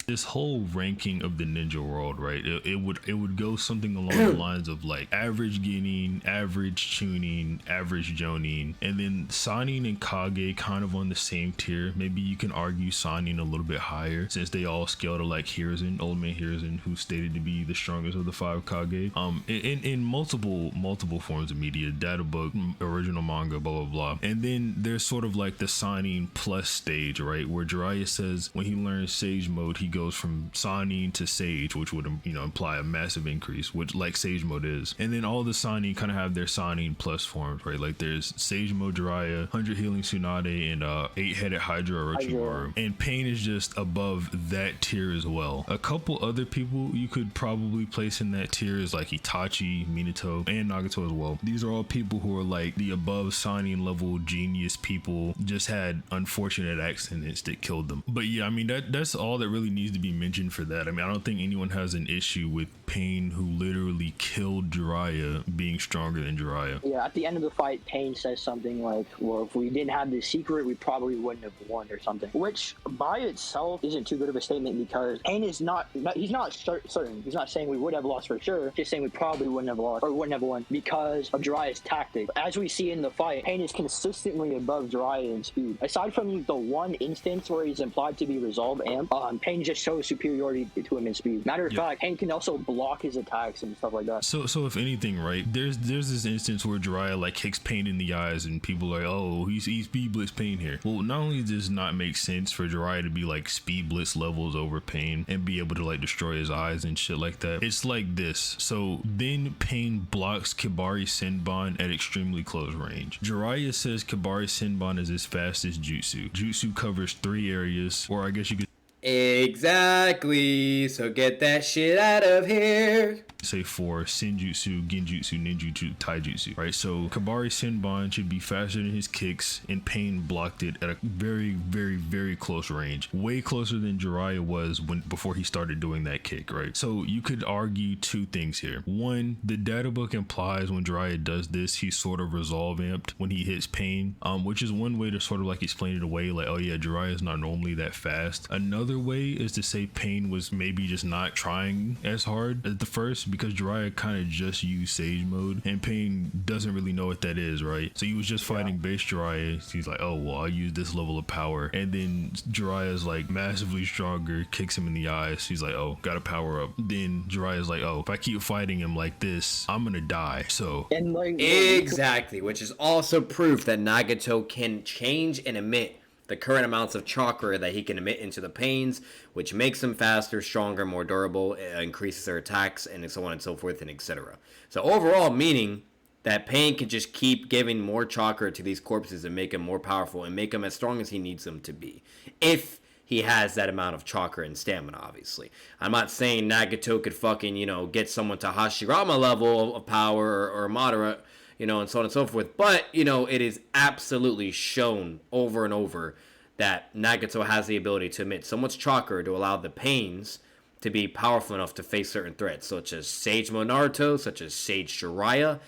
This whole ranking of the ninja world, right? It would go something along the lines of like average Genin, average Chunin, average Jonin, and then Sanin and Kage kind of on the same tier. Maybe you can argue Sanin a little bit higher since they all scale to like Hiruzen, Old Man Hiruzen, who's stated to be the strongest of the 5 Kage. In multiple forms of media, data book, original manga, blah blah blah. And then there's sort of like the Sanin plus stage, right? Where Jiraiya says when he learns Sage Mode, he goes from Sanin to Sage, which would, you know, imply a massive increase, which like Sage Mode is. And then all the Sanin kind of have their Sanin plus forms, right? Like there's Sage Mode Jiraiya, 100 Healing Tsunade, and 8-headed Hydra Orochimaru. And Pain is just above that tier as well. A couple other people you could probably place in that tier is like Itachi, Minato, and Nagato as well. These are all people who are like the above Sanin level genius people, just had unfortunate accidents that killed them. But yeah, I mean, that's all that really needs to be mentioned for that. I mean, I don't think anyone has an issue with Pain, who literally killed Jiraiya, being stronger than Jiraiya. Yeah, at the end of the fight, Pain says something like, well, if we didn't have this secret, we probably wouldn't have won or something, which by itself isn't too good of a statement because Pain is he's not certain. He's not saying we would have lost for sure, just saying we probably wouldn't have lost or wouldn't have won because of Jiraiya's tactic. As we see in the fight, Pain is consistently above Jiraiya in speed. Aside from the one instance where he's implied to be Resolve Amp, Pain just shows superiority to him in speed. Matter of fact, Pain can also block his attacks and stuff like that. So if anything, right, there's this instance where Jiraiya like kicks Pain in the eyes and people are like, oh, he's speed blitz Pain here. Well, not only does it not make sense for Jiraiya to be like speed blitz levels over Pain and be able to like destroy his eyes and shit like that, it's like this. So then Pain blocks Kibari Senbon at extremely close range. Jiraiya says Kibari Senbon is his fastest jutsu. Jutsu covers 3 areas, or I guess you could exactly. So get that shit out of here. Say for Senjutsu, Genjutsu, Ninjutsu, Taijutsu, right? So Kibari Senbon should be faster than his kicks, and Pain blocked it at a very, very, very close range. Way closer than Jiraiya was before he started doing that kick, right? So you could argue 2 things here. One, the data book implies when Jiraiya does this, he's sort of resolve amped when he hits Pain, which is one way to sort of like explain it away, like, oh yeah, Jiraiya's not normally that fast. Another way is to say Pain was maybe just not trying as hard at the first, because Jiraiya kind of just used Sage Mode and Pain doesn't really know what that is, right? So he was just fighting base Jiraiya. He's like, oh well, I'll use this level of power, and then Jiraiya's like massively stronger, kicks him in the eyes. He's like, oh, gotta power up. Then Jiraiya's like, oh, if I keep fighting him like this, I'm gonna die. So and like exactly, which is also proof that Nagato can change and emit the current amounts of chakra that he can emit into the Pains, which makes them faster, stronger, more durable, increases their attacks, and so on and so forth, and etc. So overall, meaning that Pain can just keep giving more chakra to these corpses and make them more powerful and make them as strong as he needs them to be, if he has that amount of chakra and stamina, obviously. I'm not saying Nagato could fucking, you know, get someone to Hashirama level of power or Madara, you know, and so on and so forth. But, you know, it is absolutely shown over and over that Nagato has the ability to emit so much chakra to allow the Pains to be powerful enough to face certain threats, such as Sage Mode Naruto, such as Sage Jiraiya,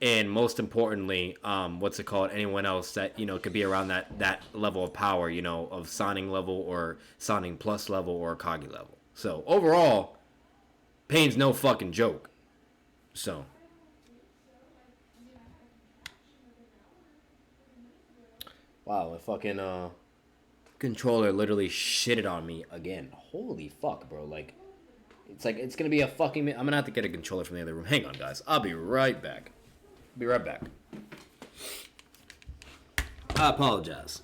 and most importantly, anyone else that, you know, could be around that level of power, you know, of Sannin level or Sannin plus level or Kage level. So, overall, Pain's no fucking joke. So... wow, the fucking controller literally shitted on me again. Holy fuck, bro. Like, it's gonna be a fucking... I'm gonna have to get a controller from the other room. Hang on, guys. I'll be right back. Be right back. I apologize.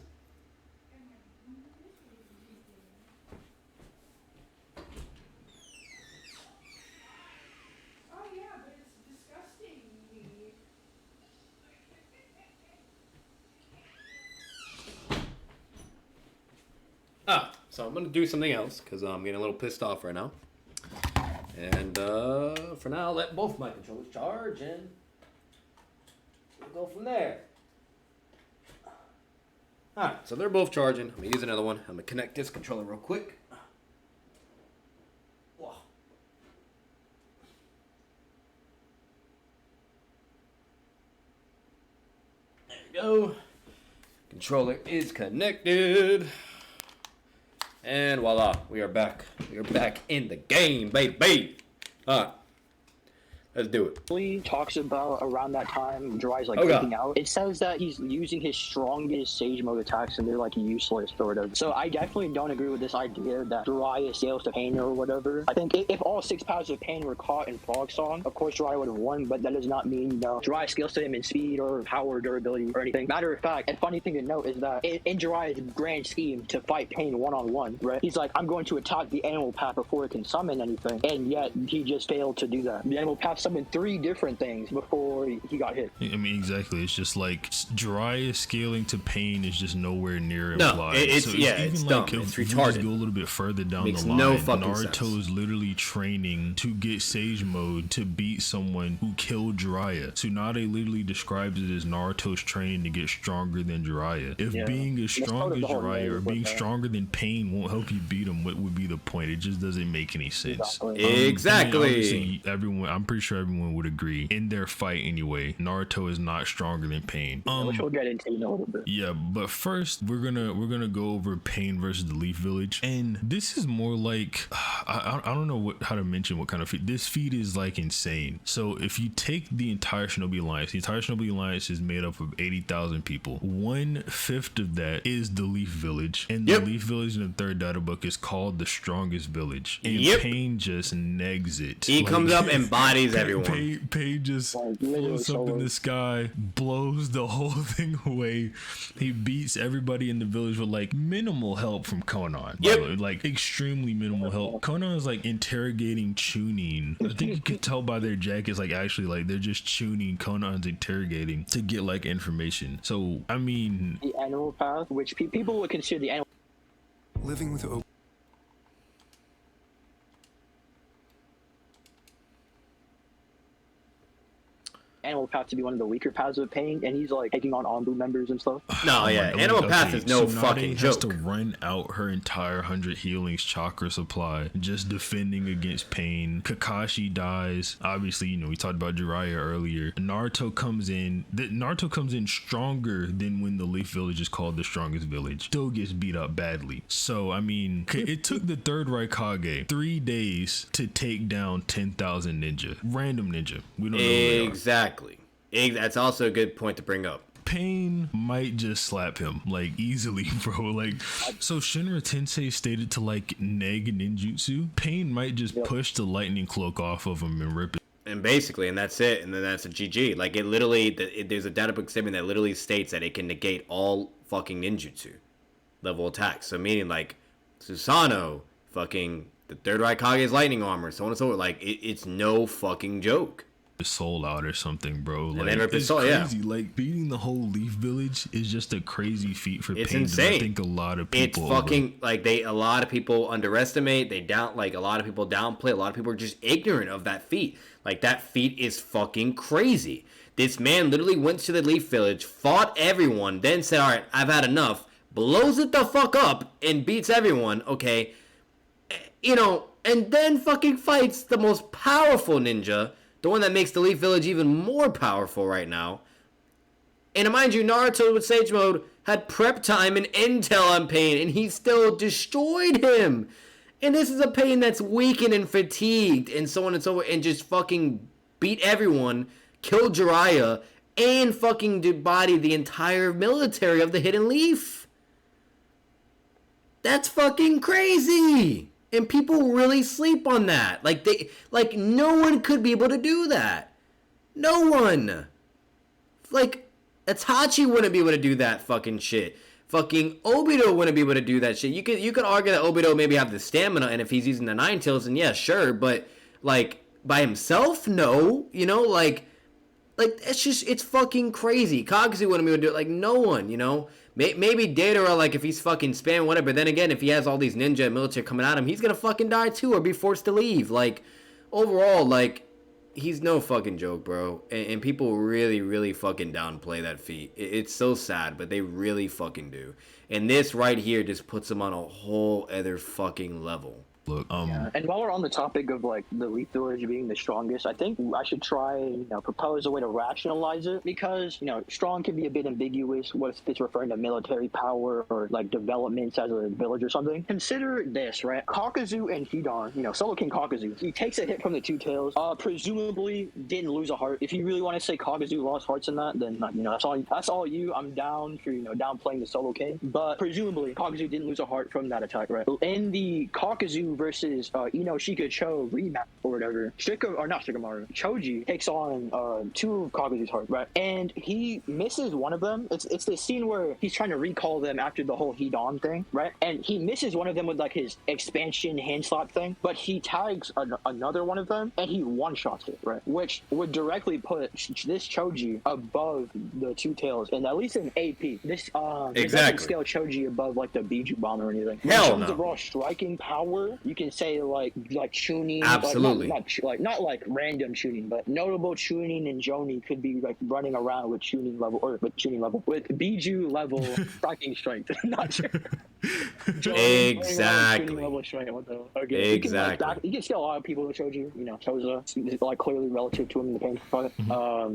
So I'm gonna do something else because I'm getting a little pissed off right now. And for now, I'll let both my controllers charge and we'll go from there. Alright, so they're both charging. I'm gonna use another one. I'm gonna connect this controller real quick. Whoa. There we go. Controller is connected. And voila, we are back. We are back in the game, baby. Alright. Let's do it. He talks about around that time, Jiraiya's like freaking out. It says that he's using his strongest Sage Mode attacks and they're like useless or whatever. So I definitely don't agree with this idea that Jiraiya scales to pain or whatever. I think if all 6 powers of pain were caught in Frog Song, of course Jiraiya would have won, but that does not mean, you know, Jiraiya scales to him in speed or power or durability or anything. Matter of fact, a funny thing to note is that in Jiraiya's grand scheme to fight pain one-on-one, right? He's like, I'm going to attack the animal path before it can summon anything, and yet he just failed to do that. The animal path summoned 3 different things before he got hit. I mean, exactly. It's just like Jiraiya scaling to pain is just nowhere near implied. No, it's dumb. It's retarded. If we go a little bit further down Makes the line, no fucking Naruto sense. is literally training to get Sage Mode to beat someone who killed Jiraiya. Tsunade literally describes it as Naruto's training to get stronger than Jiraiya. If being as strong as Jiraiya or being stronger than pain won't help you beat him, what would be the point? It just doesn't make any sense. Exactly. I'm pretty sure everyone would agree in their fight anyway. Naruto is not stronger than Pain. Which we'll get into in a little bit. Yeah, but first we're gonna go over Pain versus the Leaf Village, and this is more like I don't know how to mention what kind of feat. This feat is like insane. So if you take the entire Shinobi Alliance, is made up of 80,000 people. 1/5 of that is the Leaf Village, and the Leaf Village in the third data book is called the strongest village. And Pain just negs it. He comes up and bodies everyone. Pain just floats up in the sky, blows the whole thing away. He beats everybody in the village with like minimal help from Konan. Like extremely minimal help. Konan is like interrogating Chunin. I think you could tell by their jackets, like actually like they're just Chunin. Konan's interrogating to get like information. So I mean, the animal path, which people would consider the animal living with animal path to be one of the weaker paths of pain, and he's like taking on Anbu members and stuff. No, animal path is no fucking joke. Has to run out her entire 100 healings chakra supply just defending against Pain. Kakashi dies. Obviously, you know, we talked about Jiraiya earlier. Naruto comes in stronger than when the Leaf Village is called the strongest village. Still gets beat up badly. So I mean, it took the third Raikage 3 days to take down 10,000 ninja, random ninja. We don't know who they are. Exactly. That's also a good point to bring up. Pain might just slap him like easily, bro. Like, so Shinra Tensei stated to like neg ninjutsu. Pain might just push the lightning cloak off of him and rip it. And basically, and that's it. And then that's a GG. Like, it literally, there's a data book statement that literally states that it can negate all fucking ninjutsu level attacks. So meaning like Susanoo, fucking the third Raikage's lightning armor, so on and so forth. Like, it's no fucking joke. Soul out or something, bro. Like, it's crazy. Like, beating the whole Leaf Village is just a crazy feat for It's Pain. insane. I think a lot of people a lot of people underestimate, a lot of people downplay, a lot of people are just ignorant of that feat. Like, that feat is fucking crazy. This man literally went to the Leaf Village, fought everyone, then said, alright, I've had enough, blows it the fuck up and beats everyone, okay? You know, and then fucking fights the most powerful ninja, the one that makes the Leaf Village even more powerful right now. And mind you, Naruto with Sage Mode had prep time and intel on Pain, and he still destroyed him. And this is a Pain that's weakened and fatigued, and so on and so forth, and just fucking beat everyone, killed Jiraiya, and fucking bodied the entire military of the Hidden Leaf. That's fucking crazy. And people really sleep on that. Like no one could be able to do that. No one. Like Itachi wouldn't be able to do that fucking shit. Fucking Obito wouldn't be able to do that shit. You could argue that Obito maybe have the stamina, and if he's using the Nine Tails, then yeah, sure. But like by himself, no. You know, like it's fucking crazy. Kakashi wouldn't be able to do it. Like no one, you know. Maybe Deidara, like if he's fucking spamming whatever. But then again, if he has all these ninja and military coming at him, he's gonna fucking die too, or be forced to leave. Like overall, like he's no fucking joke, bro. And people really, really fucking downplay that feat. It's so sad, but they really fucking do. And this right here just puts him on a whole other fucking level. Look, yeah. And while we're on the topic of like the Leaf Village being the strongest, I think I should try and propose a way to rationalize it, because strong can be a bit ambiguous. What if it's referring to military power or like developments as a village or something? Consider this, right? Kakuzu and Hidan, Solo King Kakuzu, he takes a hit from the Two Tails. Presumably didn't lose a heart. If you really want to say Kakuzu lost hearts in that, then that's all you. I'm down for downplaying the Solo King, but presumably Kakuzu didn't lose a heart from that attack, right? In the Kakuzu versus Inoshika Cho rematch or whatever, Choji takes on two of Kakuzu's hearts, right? And he misses one of them. It's the scene where he's trying to recall them after the whole Hidan thing, right? And he misses one of them with like his expansion hand slap thing, but he tags another one of them and he one-shots it, right? Which would directly put this Choji above the Two Tails, and at least in AP. This doesn't scale Choji above like the Biju Bomb or anything. Hell in terms no. of raw striking power, you can say like Chunin, absolutely, not like random Chunin, but notable Chunin and Joni could be like running around with Chunin level with Biju level striking strength. Not sure. Exactly. Level strength. What the hell? Okay. Exactly. You can scale a lot of people with Choji. Choza is like clearly relative to him in the pain.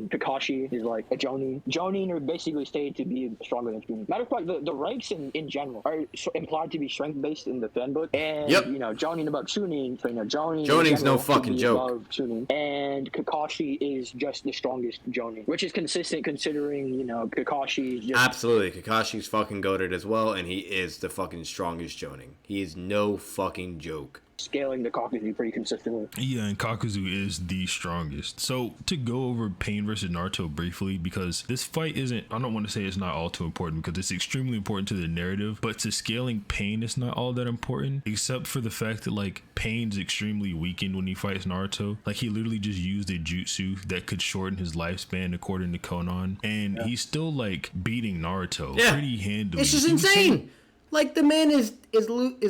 Kakashi is like a Jonin. Jonin are basically stated to be stronger than Chunin. Matter of fact, the ranks in general are implied to be strength based in the fan book, and Jonin above Chunin. So Jonin's no fucking joke. Chunin, and Kakashi is just the strongest Jonin, which is consistent considering Kakashi. Absolutely, Kakashi's fucking goated as well, and he is the fucking strongest Jonin. He is no fucking joke. Scaling the Kakuzu pretty consistently. Yeah, and Kakuzu is the strongest. So to go over Pain versus Naruto briefly, because this fight isn't, I don't want to say it's not all too important, because it's extremely important to the narrative, but to scaling Pain it's not all that important, except for the fact that like Pain's extremely weakened when he fights Naruto. Like he literally just used a jutsu that could shorten his lifespan according to Konan, and he's still like beating Naruto pretty handily. It's just insane. Like the man is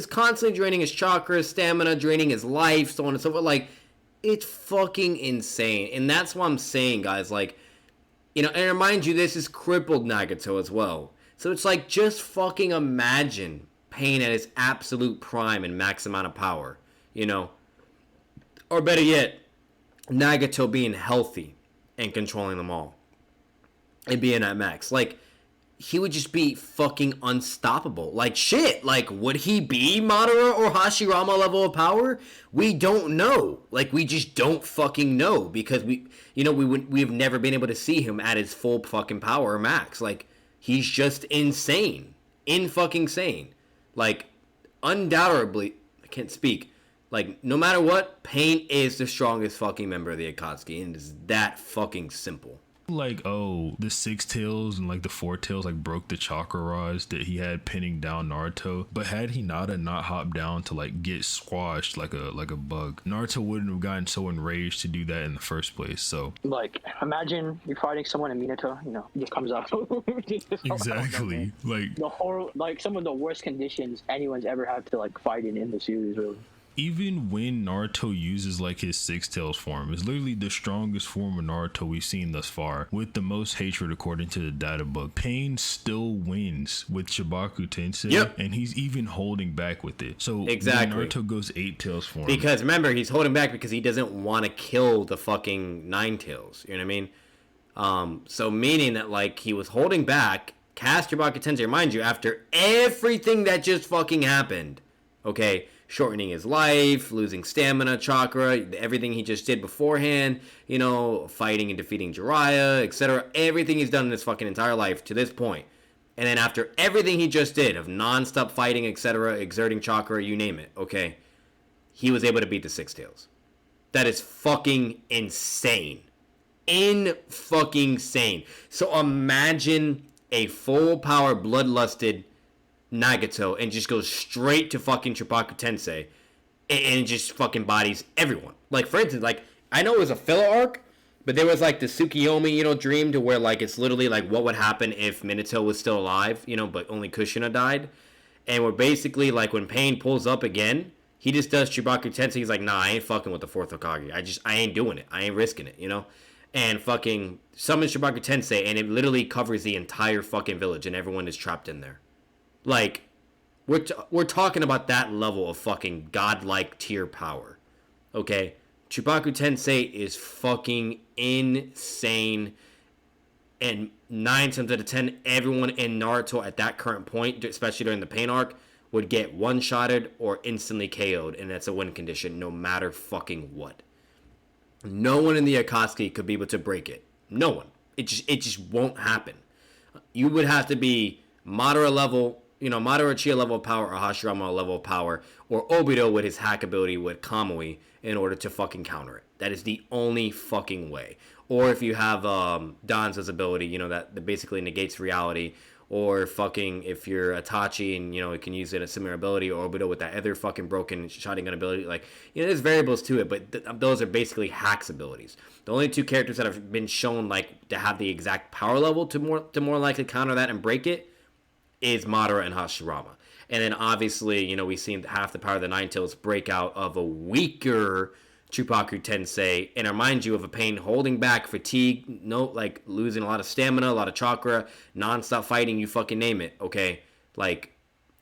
constantly draining his chakra, stamina, draining his life, so on and so forth. Like it's fucking insane, and that's what I'm saying, guys. Like, and remind you, this is crippled Nagato as well. So it's like just fucking imagine Pain at his absolute prime and max amount of power, or better yet, Nagato being healthy and controlling them all and being at max. Like, he would just be fucking unstoppable. Like, shit. Like, would he be Madara or Hashirama level of power? We don't know. Like, we just don't fucking know, because we've never been able to see him at his full fucking power or max. Like, he's just insane. Fucking sane. Like, undoubtedly, I can't speak. Like, no matter what, Pain is the strongest fucking member of the Akatsuki, and it's that fucking simple. Like, the Six Tails and like the Four Tails like broke the chakra rods that he had pinning down Naruto, but had Hinata not hopped down to like get squashed like a bug, Naruto wouldn't have gotten so enraged to do that in the first place. So like, imagine you're fighting someone in Minato, it just comes out. Exactly. Like the horror, like some of the worst conditions anyone's ever had to like fight in the series, really. Even when Naruto uses like his Six Tails form, it's literally the strongest form of Naruto we've seen thus far, with the most hatred according to the data book. Pain still wins with Shibaku Tensei, and he's even holding back with it. So exactly, when Naruto goes 8 Tails form, because remember, he's holding back because he doesn't want to kill the fucking 9 Tails. You know what I mean? So meaning that like he was holding back, cast Shibaku Tensei, remind you, after everything that just fucking happened. Okay. Shortening his life, losing stamina, chakra, everything he just did beforehand, fighting and defeating Jiraiya, etc. Everything he's done in his fucking entire life to this point. And then after everything he just did of non-stop fighting, etc., exerting chakra, you name it, okay, he was able to beat the Six Tails. That is fucking insane. Fucking sane. So imagine a full power bloodlusted Nagato and just goes straight to fucking Chibouken Tensei and just fucking bodies everyone. Like, for instance, like, I know it was a filler arc, but there was like the Tsukiyomi, dream to where like it's literally like what would happen if Minato was still alive, but only Kushina died. And we're basically like when Pain pulls up again, he just does Chibouken Tensei. He's like, nah, I ain't fucking with the fourth Hokage. I ain't doing it. I ain't risking it, And fucking summons Chibouken Tensei, and it literally covers the entire fucking village, and everyone is trapped in there. Like, we're talking about that level of fucking godlike tier power, okay? Chibouken Tensei is fucking insane, and 9 times out of 10, everyone in Naruto at that current point, especially during the Pain arc, would get one-shotted or instantly KO'd, and that's a win condition, no matter fucking what. No one in the Akatsuki could be able to break it. No one. It just won't happen. You would have to be Madara level, Madara Uchiha level of power, or Hashirama level of power, or Obito with his hack ability with Kamui in order to fucking counter it. That is the only fucking way. Or if you have Danza's ability, that basically negates reality. Or fucking if you're Itachi and, it can use it as similar ability, or Obito with that other fucking broken shotgun ability. Like, there's variables to it, but those are basically hacks abilities. The only two characters that have been shown, like, to have the exact power level to more likely counter that and break it is Madara and Hashirama. And then obviously, we've seen half the power of the Nine Tails break out of a weaker Chibouken Tensei, and remind you of a Pain holding back, fatigue, losing a lot of stamina, a lot of chakra, non-stop fighting, you fucking name it, okay? Like,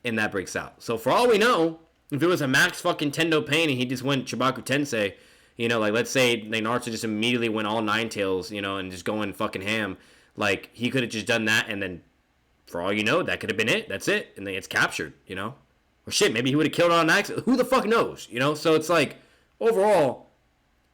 and that breaks out. So for all we know, if it was a max fucking Tendo Pain and he just went Chibouken Tensei, let's say Naruto just immediately went all Nine Tails, and just going fucking ham, like, he could have just done that, and then, for all you know, that could have been it. That's it. And then it's captured, Or shit, maybe he would have killed on accident. Who the fuck knows, So it's like, overall,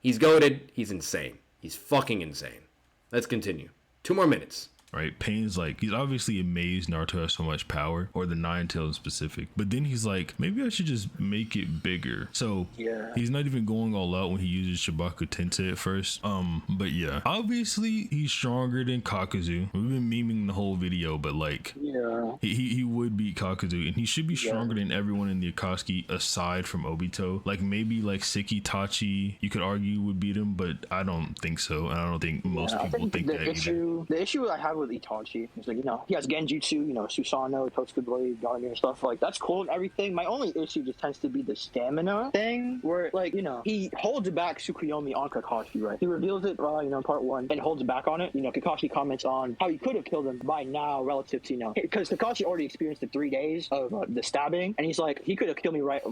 he's goated. He's insane. He's fucking insane. Let's continue. 2 more minutes. Right, Pain's like, he's obviously amazed Naruto has so much power, or the Nine Tails in specific, but then he's like, maybe I should just make it bigger. So yeah, he's not even going all out when he uses Chibouken Tensei at first. But yeah, obviously he's stronger than Kakuzu. We've been memeing the whole video, but like, yeah, he would beat Kakuzu, and he should be stronger than everyone in the Akatsuki aside from Obito. Like, maybe like Sekitachi, you could argue, would beat him, but I don't think so. And I don't think most people think that either. The issue I have with Itachi is like, he has Genjutsu, Susanoo, Totsuka Blade, Garnier and stuff. Like, that's cool and everything. My only issue just tends to be the stamina thing, where, like, he holds back Tsukuyomi on Kakashi, right? He reveals it, part 1, and holds back on it. Kakashi comments on how he could have killed him by now relative to, because Kakashi already experienced the 3 days of the stabbing, and he's like, he could have killed me right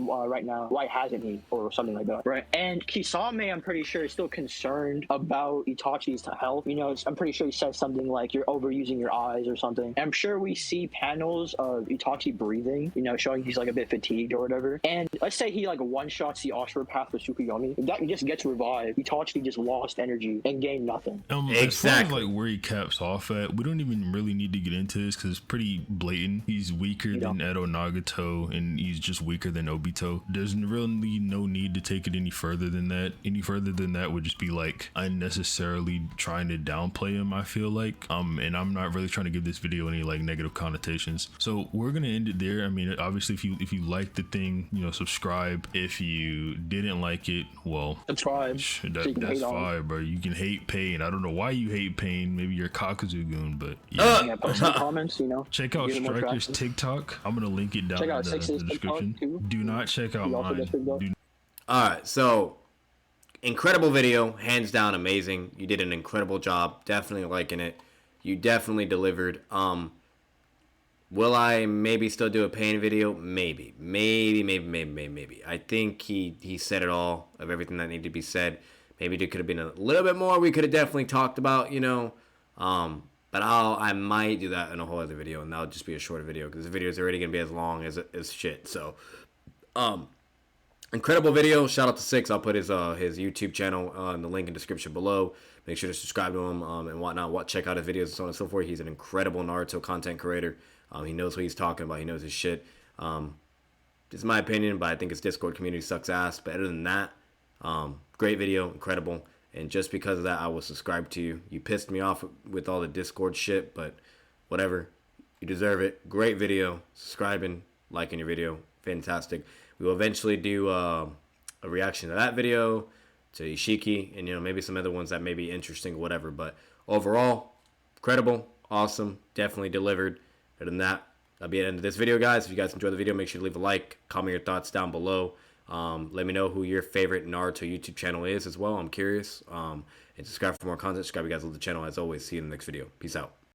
now. Why hasn't he? Or something like that, right? And Kisame, I'm pretty sure, is still concerned about Itachi's health. I'm pretty sure he says something like, you're overusing your eyes or something. And I'm sure we see panels of Itachi breathing, showing he's like a bit fatigued or whatever. And let's say he like one-shots the Ashura path with Tsukuyomi. If that just gets revived, Itachi just lost energy and gained nothing. Exactly. As far as like where he caps off at, we don't even really need to get into this because it's pretty blatant. He's weaker than Edo Nagato, and he's just weaker than Obito. There's really no need to take it any further than that. Any further than that would just be like unnecessarily trying to downplay him, I feel like. And I'm not really trying to give this video any like negative connotations, so we're gonna end it there. I mean, obviously, if you like the thing, subscribe. If you didn't like it, well, subscribe. That's fine, bro. You can hate Pain. I don't know why you hate Pain. Maybe you're a Kakuzu goon, but yeah. Put some comments. Check out Striker's TikTok. I'm gonna link it down in the description. Do not check out mine. All right, so incredible video, hands down, amazing. You did an incredible job. Definitely liking it. You definitely delivered. Will I maybe still do a Pain video? Maybe. I think he said it all of everything that needed to be said. Maybe there could have been a little bit more we could have definitely talked about, But I might do that in a whole other video, and that'll just be a shorter video because the video is already gonna be as long as shit. So, incredible video. Shout out to Six. I'll put his YouTube channel in the link in the description below. Make sure to subscribe to him and whatnot. Check out his videos and so on and so forth. He's an incredible Naruto content creator. He knows what he's talking about. He knows his shit. This is my opinion, but I think his Discord community sucks ass. But other than that, great video, incredible. And just because of that, I will subscribe to you. You pissed me off with all the Discord shit, but whatever. You deserve it. Great video. Subscribing, liking your video. Fantastic. We will eventually do a reaction to that video, to Ishiki, and maybe some other ones that may be interesting or whatever. But overall, incredible, awesome, definitely delivered. Other than that, that'll be the end of this video, guys. If you guys enjoyed the video, make sure to leave a like, comment your thoughts down below. Let me know who your favorite Naruto YouTube channel is as well. I'm curious. And subscribe for more content. Subscribe, you guys, love the channel. As always, see you in the next video. Peace out.